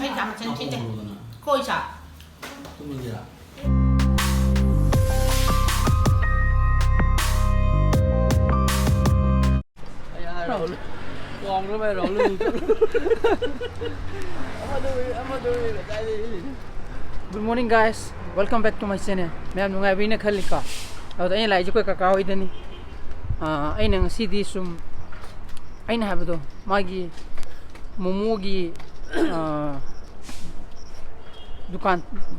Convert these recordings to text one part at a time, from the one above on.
ꯏꯁꯩ ꯌꯥꯝ ꯆꯟ ꯊꯤꯟꯗꯦ ꯀꯣꯏ ꯆꯥ ꯇꯨꯝꯃꯒꯦꯔꯥ Good morning guys, welcome back to my channel. Mayam nungai bina khalika. Aw da lai jikoi kaka hoidani. Aina ngasi sum aina habado magi momo gi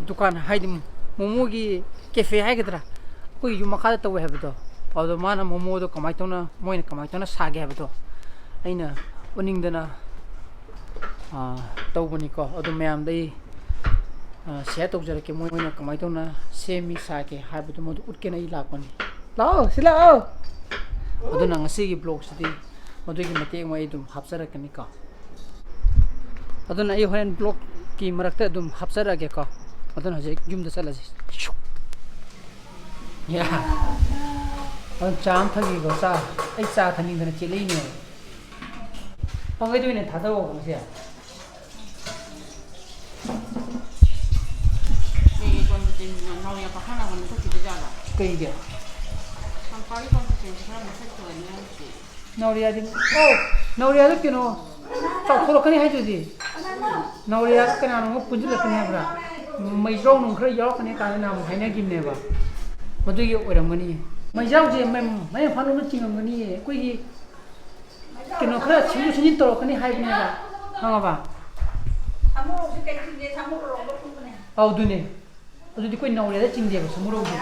dukan haidi momo gi cafe haigedra. Koi yu makha taw habado. Aw da mana momo do kamai tona moina kamai tona sage habado. Aina oning dana tawbani ko adu mayam dai share tawjarake moina kamai tona semi sake haibadu modu utkena I lakpani lao sila ao adu na ngasi gi blog sidi modu gi mate mai dum hapsarakani ka adu na I horen blog ki marakta dum hapsarage ka adu na je yum da salaji ya an cham thagi go sa ai sa thani dana chilei ne pangai du ne thadawo ko sia 나오야 바 하나 건데 또 기대자라. 그이게. 상파리 콘텐츠 사람 세트는 없지. 나우리아디. 나우리아도 끼노. 저 코로카니 해주지. 나우리아 그냥 뭐 분질러서니 해봐라. 메이저는 그래 여러분이 가는 나무 해내 김내봐. 뭐두기 오랜만이. 메이저지 매 파는 찡은거니. 거기 끼노 그래 친구 친구 떨어거니 하이브내가. 항아봐. 사무로 시켜주지 사무로 먹고네. 아우두네. 어디 거기 나오려다 찡대고 스무로 오고.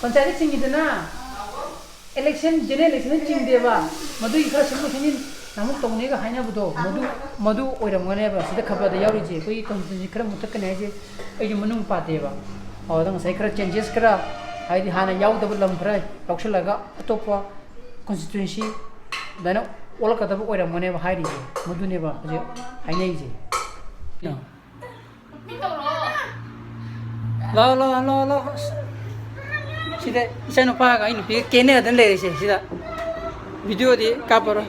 Panchayat चिंगीदना election जेने election चिंगदेबा मधु इखरा सिमु सिनि नामु तौनेगा हाइनाबदो मधु ओइरमगनेबा सिदा खबरदा यावरिजे कोई company खरा मुतकने जे एजु मनुंग पातेबा औदंग सै खरा changes खरा हाइदि हाना यावदब lump खरा लौक्षलगा अतोपा constituency दाना ओलकदब ओइरमगनेबा हाइरिजे मधुनेबा जे हाइनाइजे ला सिदा इसानो पागा इन पे केने अदन ले से सिदा वीडियो दि कापरो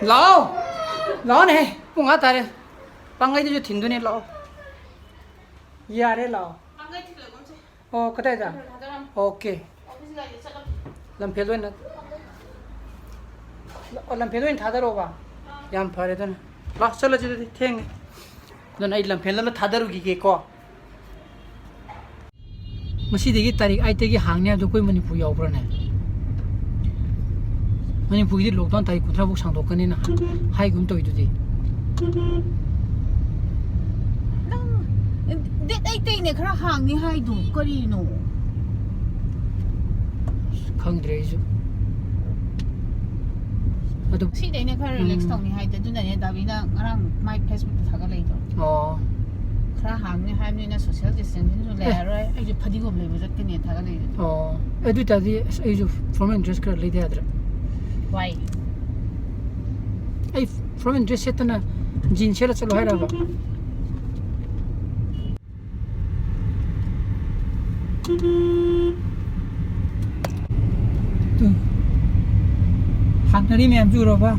लाओ ने पुंगा तारे पंगाई जो थिंदुने लाओ यारे लाओ पंगाई थिले कोनसे ओ कतै जा ओके ऑफिस गाडी चला लंफेदोइन लंफेदोइन थादरोबा याम फरेदन ला चलो जी थेंगे दन आई लंफेल थादरुगी के को मसीदगी तारीख 8 तगी हांगने दो कोई मणिपुर यावब्रने मणिपुर दी लॉकडाउन तारीख 19 बक सांदोकनी ना हाई गुम तोइदुदी नंग डेट 8 ने खरा हांगनी हाइदु करिनो खंगद्रेजु अदु सिदैने खरा रिलैक्स तौनी हाइदे दुनाने दाबिना ngरang माइ फेसबुक थागा लेदो खरा हांगनी हाइमनिना सोशल डिस्टेंसिंग जो लेरय आइजु फदिगोम लेबो जकने थागा लेदो एदु तादि आइजु फॉर्मल ड्रेस कर लेदे आद्र वाइ आई फॉर्मल ड्रेस सेतना जींस सेला चलो हैराबा हांगरी मैम जुरोबा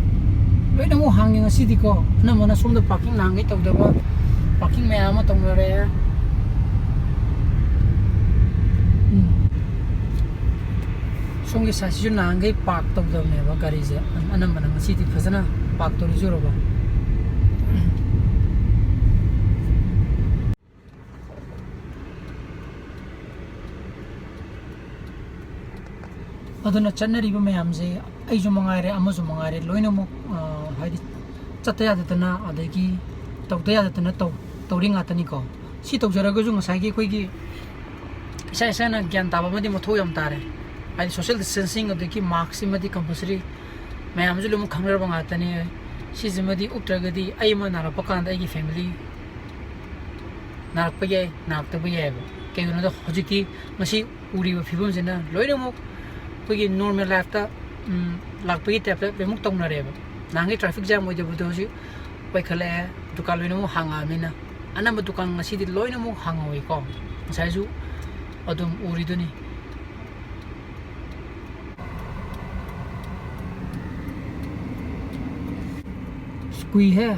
लोइना मो हांगे ngasi diko na mona somda parking nangai tawdaba parking ma'am ma tawre somgi sasi ju nangai park tawdame ba gari je anam bana ngasi di phajana park to juroba aduna channari ba ma'am जे आइजु मंगारे अमजु मंगारे लोइना मो हाइदि चत्ता यादतना अदगी तौदा यादतना तौरिंग आतनी को सी तौजरगो जु ngसाइगी खोइगी इसा इसाना ज्ञान ताबा मदि मथो यम तारे आई सोशल डिस्टेंसिंग अदगी मार्क्स मदि कंपल्सरी मैम जु लुम खंगर बंगा तनी सी जमदि उक्त्रगदि आई म नारा पकान आइगी फैमिली नारक पये नापत पये केनो द हजिकी मसी उरी फिबम जना लोइना मो कोई नॉर्मल लाइफ ता लापगी टैप बेमुक तौनरेब नांगे ट्रैफिक जाम होइदबदो हजि पैखले दुकान लोइनो हांगामिना अनम दुकान ngasi di loina mo hangoi ko साइजु अदुम उरिदुनी kui hai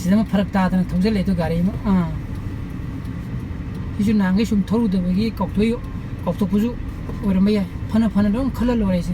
sida ma pharak ta dana thongjal le tu gari ma hisu nangai sum thoru da bagi kokthoi koktopuju oramai ya phana dong khala lore se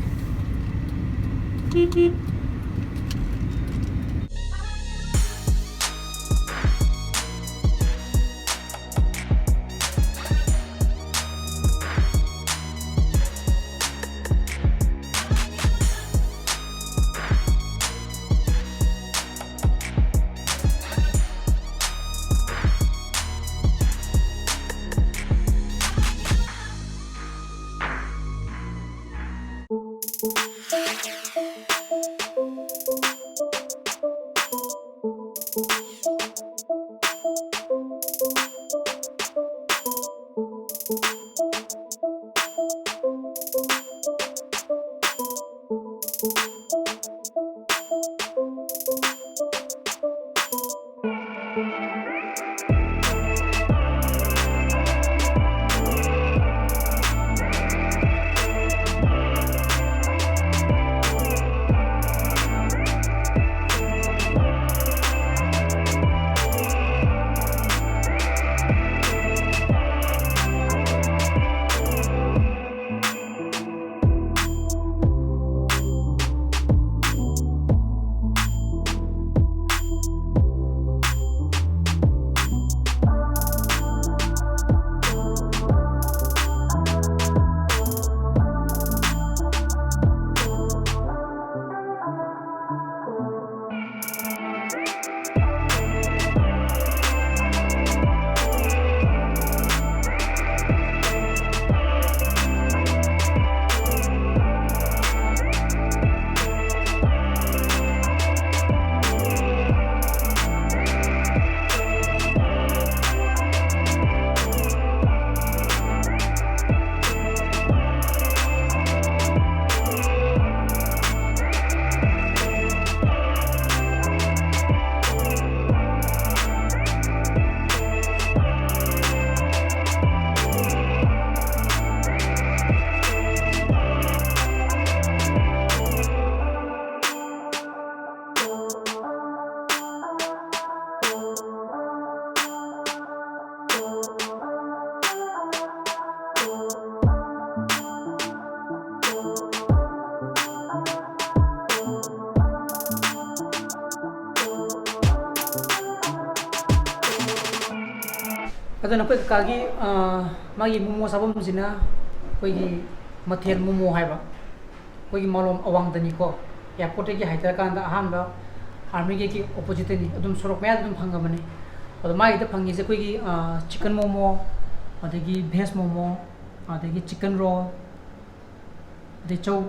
adana koi kagi magi momo sabam sina koi gi mathel momo haiba koi gi malom awang dani ko airport gi haidar kan da han ba army gi opposite ni adum sorok me adum phanga mani adu mai da phangi je koi gi chicken momo adagi veg momo adagi chicken roll de chow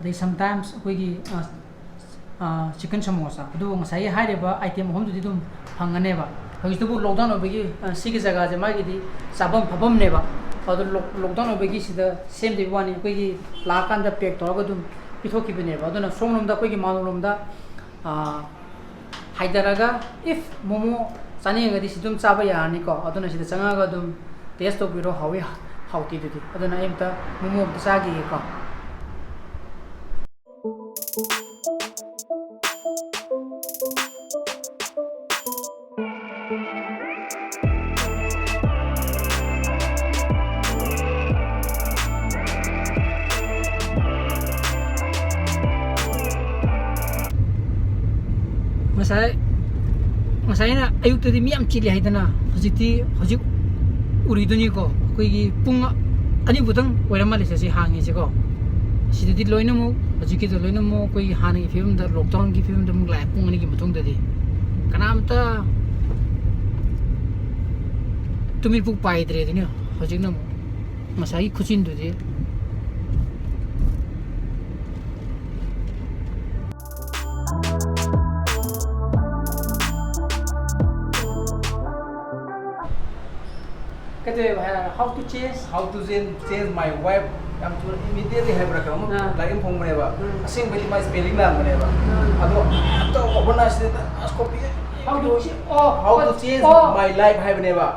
they sometimes koi gi chicken samosa adu ngasai haire ba item hom du dum phangane ba Hajitubu lockdown obegi sigi jaga je magi di sabam phabam neba adu lockdown obegi sida same de wani koi gi lakan da pack toraga dum pithoki bine ba aduna somnom da koi gi malom da haidaraga if momo sani ga di sidum chaba ya ni ko aduna sida changa ga dum taste of biro hawi hauti du aduna emta momo sa gi ko Masai na ayuk tadi miam cili hai dana hojik uri duni ko koi gi pung ani butang oirama le se hangi se ko sidadi loina mo hojik do loina mo koi hangi film da lockdown gi film da mung lai pung ani gi mutung dadi kanam ta tumil puk pai dre dini hojik na masai khuchin du de how to change my wife am to immediately have rakam like phone maneba asing bali my spelling lang maneba ado to obana se ascopy how to change my life hai bane ba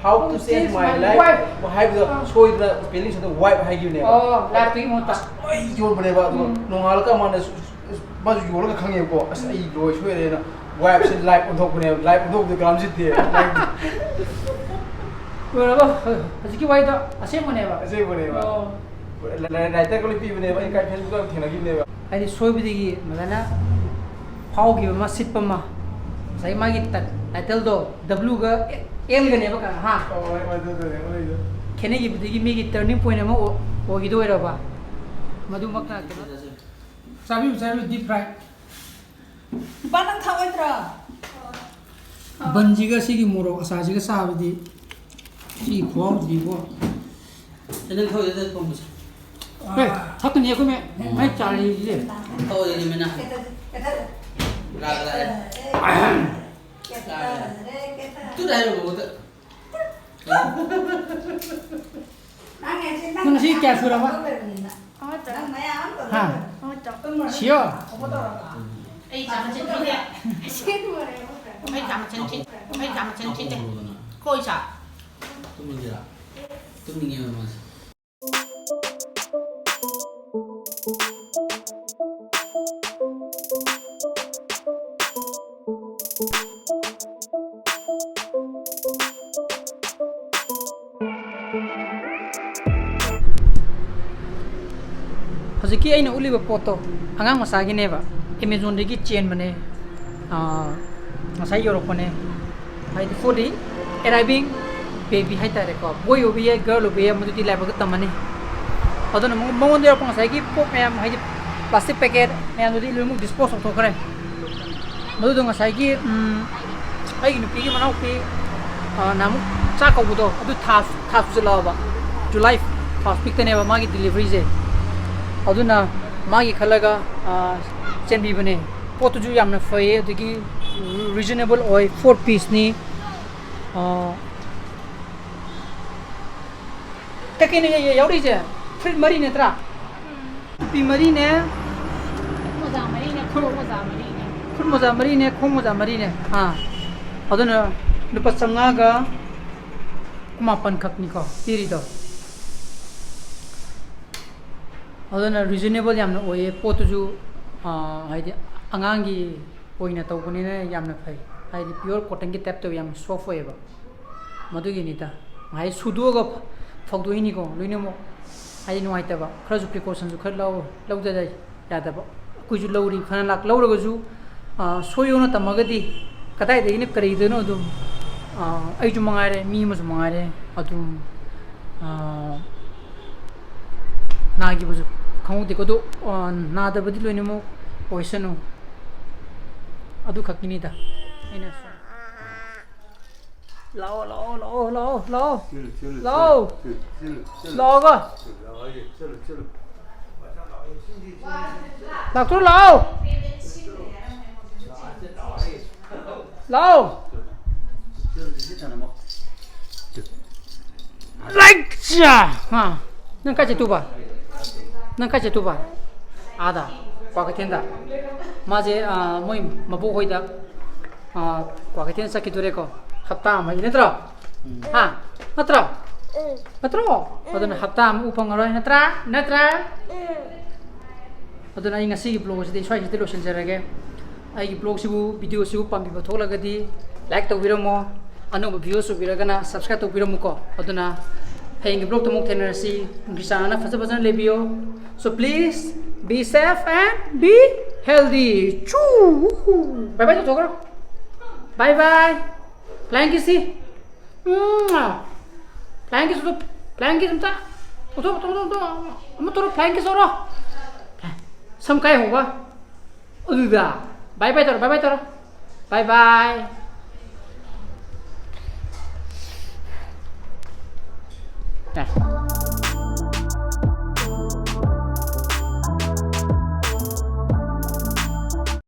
how to change my life hai bu soi da spelling so wife hai gi ne ba life to mo ta ai yo bane ba nongal ka man ma yo la khang ye ko as ai loi soi re na wife sin life on thok ne life on thok de gram sit de rồi ba hજી ki wai da ase mo ne ba writer ko pi bane ba kai facebook ko thena gi ne ba ai di soi bi gi malana phau gi ma sit pa ma sai ma gi title do w ga m ga ne ba ka ha khene gi bi gi mi gi turning point ma o gi do era ba madu mak na sabi deep fry ba nang thau entra banji ga sigi moro asa ji ga sa bi di si khwa di bo Nên thôi để không được. hey thắc ni ko me mai cha ri ji Thôi thì mình cái thật ra lại. cái thật Chút đây rồi bố tự. đang nghe trên nang si kya su ra ba đang mấy áo ha chiyo Ai chả chân thịt đấy. xin mời Ai chả chân thịt đấy. Coi chả. Tôi mình gì ạ? Tôi mình nhiều mà. hojiki aina uliba poto angang masagi ne ba Amazon degi chain mane masai yorok mane hai di fodi arriving baby hai tare ko boy obi ye girl obi ye mududi laba ga tamane adona mongon der ko masai ki pop me hai di plastic packet me anudi lumu dispose of thokare mudu masai ki ai gi nupi gi manau pi namu cha ko budo adu tha zula ba July first pick tane ba magi delivery je aduna magi khalaga chenbi bane potu ju yamna faye adigi reasonable oi 4 piece ni takine ye yauri je frit mari ne tra pi mari ne Moza mari ne, khur moza mari ne. frit moza mari ne khong moza mari ne ha aduna lupa sanga ga kuma pan khak ni ko tiri do aduna reasonable yamna oye potu ju haidi angangi oina tawbuni ne yamna phai haidi pure cotton ki tap to yam soft oeba madugi ni ta mai sudo ga phagdo ini ko loine mo haidi noi ta ba khara ju precaution ju khar law da dai ya da ba ku ju lawri khana lak lawra ga ju soyo na tamagadi kadai de ni kari de no dum ai ju mangare mi mo ju mangare adum nagi bu khau de ko do na da badi loine mo poisonu adu khakini da ina so lao ga doctor lao like ja ha nang ka je tu ba ada kwa ka tenda maje moi mabu hoida kwa ka ten sakidure ko hafta ma inatra ha natra adana hafta ma upang aro natra adana inga si blog si swai si lo senjarage ai gi blog sibu video sibu pambi ba thola gadi like to biramo anu video su biragana subscribe to biramo ko adana hey gi blog to mok tenera si ngisana faja lebio so please be safe and be healthy. Choo. Bye bye to Togro. Bye bye. Flying kiss. Flying kiss. Flying kiss mta. To. Am to flying kiss oro. Sam kai hoga. Uda. Bye bye to. Bye bye. Nah.